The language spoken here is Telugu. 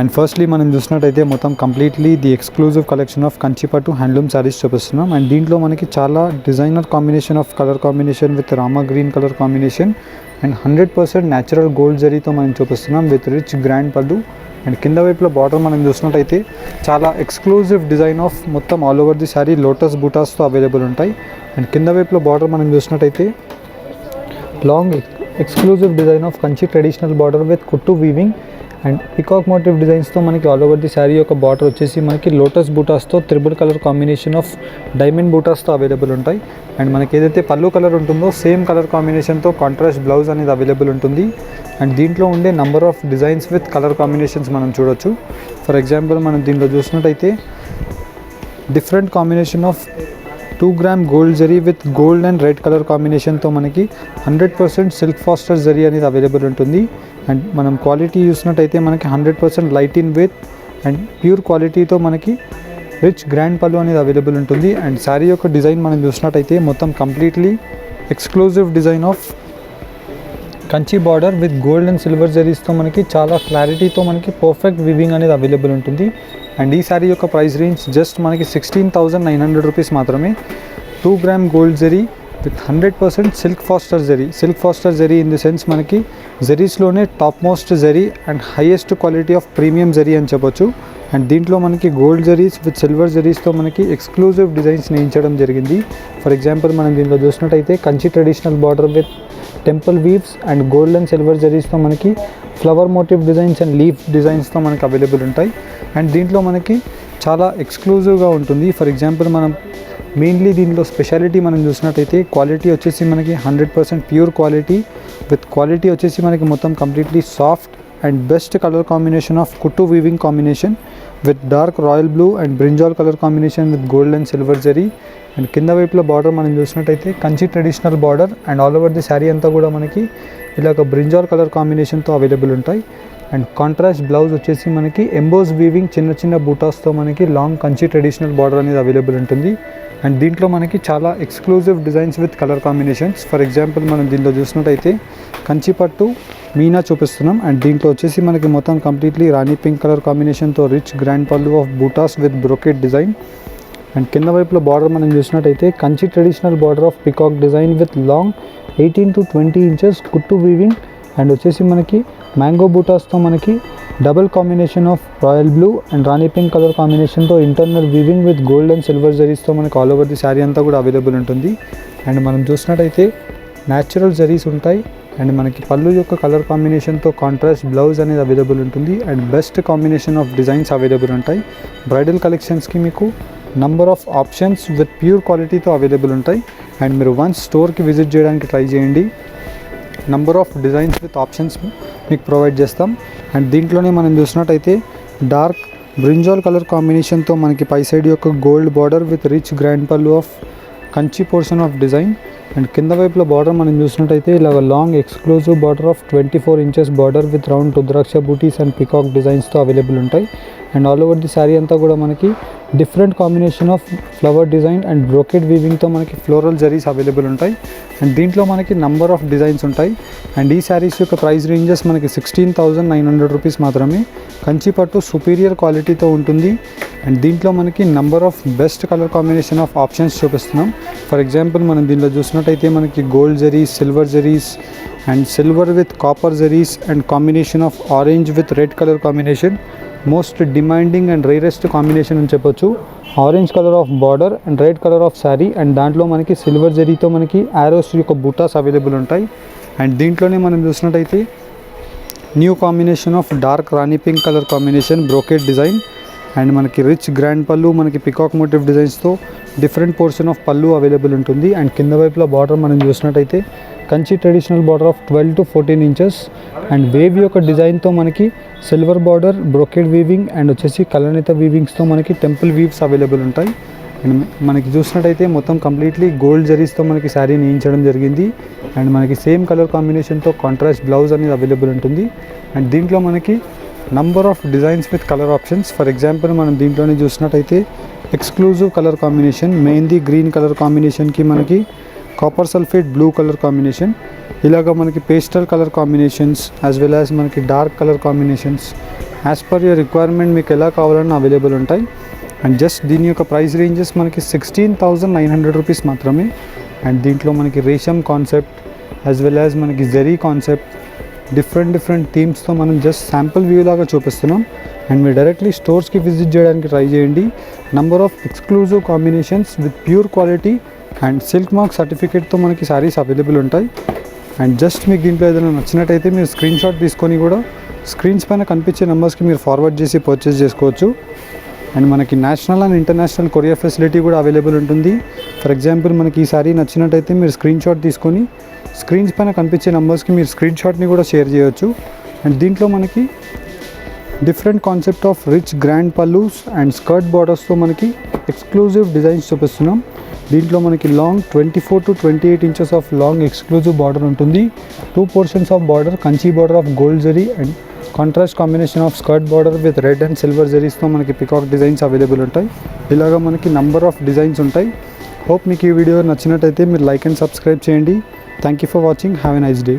అండ్ ఫస్ట్లీ మనం చూసినట్టయితే మొత్తం completely the exclusive collection of కంచిపట్టు హ్యాండ్లూమ్ శారీస్ చూపిస్తున్నాం. అండ్ దీంట్లో మనకి చాలా designer combination of colour combination with Rama green colour combination and 100% natural gold జరీతో మనం చూపిస్తున్నాం విత్ రిచ్ గ్రాండ్ పళ్ళు. అండ్ కింద వైపులో బార్డర్ మనం చూసినట్టయితే చాలా ఎక్స్క్లూజివ్ డిజైన్ ఆఫ్ మొత్తం all over the sari lotus బూటాస్తో అవైలబుల్ ఉంటాయి. అండ్ కింద వైపులో బార్డర్ మనం చూసినట్టయితే long exclusive design of Kanchi traditional border with కుట్టు వీవింగ్ అండ్ పికాక్ మోటివ్ డిజైన్స్తో మనకి ఆల్ ఓవర్ ది శారీ యొక్క బార్డర్ వచ్చేసి మనకి లోటస్ బూటాస్తో triple colour combination of diamond బూటాస్తో అవైలబుల్ ఉంటాయి. అండ్ మనకి ఏదైతే పళ్ళు కలర్ ఉంటుందో సేమ్ కలర్ కాంబినేషన్తో కాంట్రాస్ట్ బ్లౌజ్ అనేది అవైలబుల్ ఉంటుంది. అండ్ దీంట్లో ఉండే number of designs with colour combinations మనం చూడొచ్చు. ఫర్ ఎగ్జాంపుల్ మనం దీంట్లో చూసినట్టయితే different combination of 2 gram gold zari with gold and red colour కాంబినేషన్తో మనకి 100% సిల్క్ ఫాస్టర్ జరీ అనేది అవైలబుల్ ఉంటుంది. అండ్ మనం క్వాలిటీ చూసినట్టయితే మనకి 100% light in weight and pure క్వాలిటీతో మనకి రిచ్ గ్రాండ్ పళ్ళు అనేది అవైలబుల్ ఉంటుంది. అండ్ శారీ యొక్క డిజైన్ మనం చూసినట్టయితే మొత్తం completely exclusive design of Kanchi border with gold and silver జరీస్తో మనకి చాలా క్లారిటీతో మనకి పర్ఫెక్ట్ వివింగ్ అనేది అవైలబుల్ ఉంటుంది. అండ్ ఈ శారీ యొక్క ప్రైస్ రేంజ్ జస్ట్ మనకి 16,900 రూపీస్ మాత్రమే. 2 gram gold zari with 100% silk faster zari in the sense మనకి జరీస్లోనే top most zari and highest quality of premium zari అని చెప్పొచ్చు. అండ్ దీంట్లో మనకి గోల్డ్ జరీస్ విత్ సిల్వర్ జరీస్తో మనకి ఎక్స్క్లూజివ్ డిజైన్స్ నేయించడం జరిగింది. ఫర్ ఎగ్జాంపుల్ మనం దీంట్లో చూసినట్టయితే Kanchi traditional border with temple weaves and gold and silver జరీస్తో మనకి flower motif designs and leaf డిజైన్స్తో మనకి అవైలబుల్ ఉంటాయి. అండ్ దీంట్లో మనకి చాలా ఎక్స్క్లూజివ్గా ఉంటుంది. ఫర్ ఎగ్జాంపుల్ మనం మెయిన్లీ దీంట్లో స్పెషాలిటీ మనం చూసినట్టయితే క్వాలిటీ వచ్చేసి మనకి 100% ప్యూర్ క్వాలిటీ విత్ క్వాలిటీ వచ్చేసి మనకి మొత్తం completely soft and best colour combination of కుట్టు weaving combination with dark royal blue and brinjal colour combination with gold and silver zari. And కింద వైపులో బార్డర్ మనం చూసినట్టయితే Kanchi traditional border and all over the sari అంతా కూడా మనకి ఇలాగ బ్రింజాల్ కలర్ కాంబినేషన్తో అవైలబుల్ ఉంటాయి. అండ్ కాంట్రాస్ట్ బ్లౌజ్ వచ్చేసి మనకి ఎంబోస్ వీవింగ్ చిన్న చిన్న బూటాస్తో మనకి లాంగ్ కంచి ట్రెడిషనల్ బార్డర్ అనేది అవైలబుల్ ఉంటుంది. అండ్ దీంట్లో మనకి చాలా exclusive designs with colour combinations. For example మనం దీంట్లో చూసినట్టయితే కంచిపట్టు మీనా చూపిస్తున్నాం. అండ్ దీంట్లో వచ్చేసి మనకి మొత్తం కంప్లీట్లీ రాణి పింక్ కలర్ కాంబినేషన్తో rich grand pallu of butas with brocade design. And కింద వైపులో బార్డర్ మనం చూసినట్టయితే Kanchi traditional border of peacock design with long 18 to 20 inches కుట్టు వీవింగ్ అండ్ వచ్చేసి మనకి మ్యాంగో బూటాస్తో మనకి double combination of royal blue and rani pink colour కాంబినేషన్తో internal weaving with gold and silver జరీస్తో మనకి ఆల్ ఓవర్ ది శారీ అంతా కూడా అవైలబుల్ ఉంటుంది. అండ్ మనం చూసినట్టయితే న్యాచురల్ జరీస్ ఉంటాయి. అండ్ మనకి పళ్ళు యొక్క కలర్ కాంబినేషన్తో కాంట్రాస్ట్ బ్లౌజ్ అనేది అవైలబుల్ ఉంటుంది. And best combination of designs available ఉంటాయి. బ్రైడల్ కలెక్షన్స్కి మీకు number of options with pure క్వాలిటీతో అవైలబుల్ ఉంటాయి. అండ్ మీరు వన్స్ స్టోర్కి విజిట్ చేయడానికి ట్రై చేయండి. Number of designs with options మీకు ప్రొవైడ్ చేస్తాం. అండ్ దీంట్లోనే మనం చూసినట్టయితే డార్క్ బ్రింజాల్ కలర్ కాంబినేషన్తో మనకి పై సైడ్ యొక్క gold border with rich grand pallu of Kanchi portion of design. And కింద వైపులో బార్డర్ మనం చూసినట్టయితే ఇలాగ long exclusive border of 24 inches border with round rudraksha butis and peacock డిజైన్స్తో అవైలబుల్ ఉంటాయి. And all over the sari అంతా కూడా మనకి different combination of flower design and brocade వీవింగ్తో మనకి ఫ్లోరల్ జరీస్ అవైలబుల్ ఉంటాయి. అండ్ దీంట్లో మనకి నంబర్ ఆఫ్ డిజైన్స్ ఉంటాయి. అండ్ ఈ శారీస్ యొక్క ప్రైస్ రేంజెస్ మనకి 16,900 రూపీస్ మాత్రమే. కంచిపట్టు సుపీరియర్ క్వాలిటీతో ఉంటుంది. అండ్ దీంట్లో మనకి number of best colour combination of options చూపిస్తున్నాం. ఫర్ ఎగ్జాంపుల్ మనం దీంట్లో చూసినట్టయితే మనకి gold zaris, silver zaris and silver with copper zaris and combination of orange with red colour combination most demanding and rarest combination అని చెప్పొచ్చు. Orange colour of border and red colour of sari and దాంట్లో మనకి సిల్వర్ జరీతో మనకి ఆరోస్ యొక్క బూటాస్ అవైలబుల్ ఉంటాయి. అండ్ దీంట్లోనే మనం చూసినట్టయితే new combination of dark rani pink colour combination brocade design and మనకి రిచ్ గ్రాండ్ పళ్ళు మనకి పికాక్ మోటివ్ డిజైన్స్తో different portion of pallu available ఉంటుంది. అండ్ కింద వైపులో బార్డర్ మనం చూసినట్టయితే Kanchi traditional border of 12 to 14 inches and wave యొక్క డిజైన్తో మనకి silver border brocade weaving and వచ్చేసి కలనేత వీవింగ్స్తో మనకి టెంపుల్ వీవ్స్ అవైలబుల్ ఉంటాయి. అండ్ మనకి చూసినట్టయితే మొత్తం కంప్లీట్లీ గోల్డ్ జరీస్తో మనకి శారీ నేయించడం జరిగింది. అండ్ మనకి సేమ్ కలర్ కాంబినేషన్తో కాంట్రాస్ట్ బ్లౌజ్ అనేది అవైలబుల్ ఉంటుంది. అండ్ దీంట్లో మనకి number of designs with colour options. For example మనం దీంట్లోనే చూసినట్టయితే exclusive colour combination mehndi green colour కాంబినేషన్కి మనకి copper sulphate blue colour combination, ఇలాగ మనకి pastel colour combinations as well as మనకి dark colour combinations as per your requirement మీకు ఎలా కావాలన్నా అవైలబుల్ ఉంటాయి. అండ్ జస్ట్ దీని యొక్క ప్రైస్ రేంజెస్ మనకి 16,900 రూపీస్ మాత్రమే. అండ్ దీంట్లో మనకి Resham concept as well as మనకి జెరీ కాన్సెప్ట్ డిఫరెంట్ థీమ్స్తో మనం జస్ట్ శాంపుల్ వ్యూ లాగా చూపిస్తున్నాం. అండ్ మీరు డైరెక్ట్లీ స్టోర్స్కి విజిట్ చేయడానికి ట్రై చేయండి. Number of exclusive combinations with pure quality and silk mark సర్టిఫికేట్తో మనకి శారీస్ అవైలబుల్ ఉంటాయి. అండ్ జస్ట్ మీకు దీంట్లో ఏదైనా నచ్చినట్టయితే మీరు స్క్రీన్ షాట్ తీసుకొని కూడా స్క్రీన్స్ పైన కనిపించే నెంబర్స్కి మీరు ఫార్వర్డ్ చేసి పర్చేస్ చేసుకోవచ్చు. అండ్ మనకి national and international courier facility కూడా అవైలబుల్ ఉంటుంది. ఫర్ ఎగ్జాంపుల్ మనకి ఈ సారీ నచ్చినట్టయితే మీరు స్క్రీన్ షాట్ తీసుకొని స్క్రీన్స్ పైన కనిపించే నెంబర్స్కి మీరు స్క్రీన్ షాట్ని కూడా షేర్ చేయొచ్చు. అండ్ దీంట్లో మనకి different concept of rich grand pallus and skirt బార్డర్స్తో మనకి ఎక్స్క్లూజివ్ డిజైన్స్ చూపిస్తున్నాం. దీంట్లో మనకి long 24 to 28 inches of long exclusive border ఉంటుంది. 2 portions of border, Kanchi border of gold zari and contrast combination of skirt border with red and silver జరీస్తో మనకి పికాక్ డిజైన్స్ అవైలబుల్ ఉంటాయి. ఇలాగా మనకి నంబర్ ఆఫ్ డిజైన్స్ ఉంటాయి. హోప్ మీకు ఈ వీడియో నచ్చినట్టయితే మీరు లైక్ అండ్ సబ్స్క్రైబ్ చేయండి. Thank you for watching. Have a nice day.